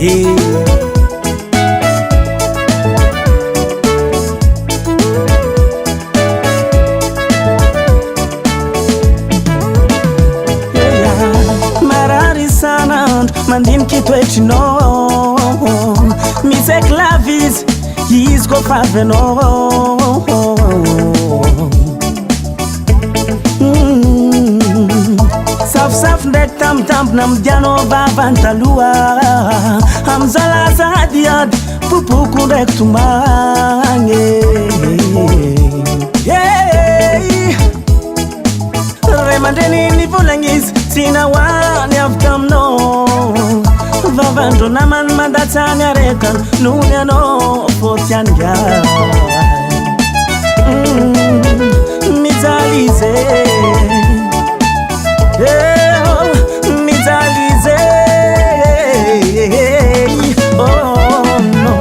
Marary sanandro mandiniky toetrinao, misy eky lavizy izy koa fa avy anao. Safosafo ndraiky tamotambona midianao vavany taloha, amizao lazady ady popoko ndraiky tomagny. Ray aman-dreny nivolagny izy tsy nahoany avy taminao, vavandro namany mandatsany aretany noho ny anao fôtiany gay. Mijaly izy mijaly izy oh no.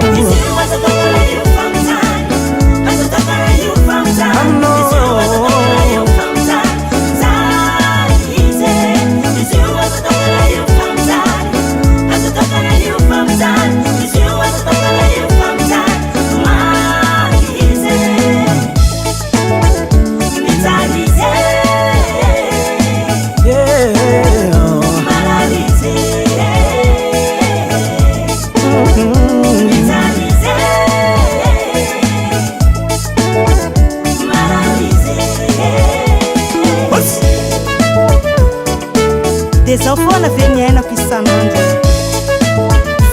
Zao foana ve miainako isanandro,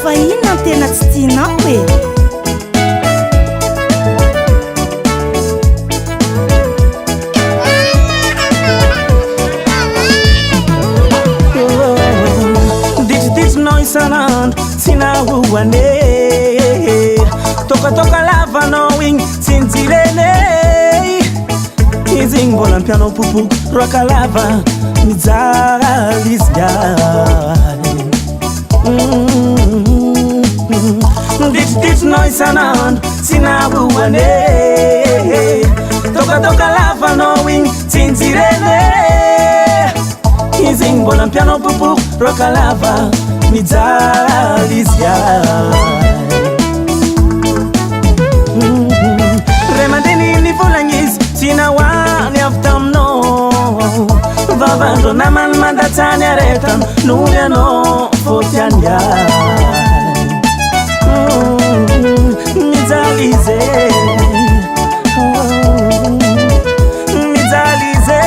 fa inona ny tena tsy tianao e? Ditriditrinao isanandro tsy nahoane, tokatoka lavanao igny tsy nijirene, izy igny mbola ampianao popoko roaka lava mijaly izy gay. Ditriditrinao isanandro tsy nahoane, tokatoka lavanao igny tsy nijirene, izy igny mbola ampianao popoko roaka lava mijaly izy gay. Ray aman-dreny nivolagny izy tsy nahoany avy taminao, vavandro namany mandatsany aretany noho ny anao fôtiany gay. Mijaly izy mijaly izy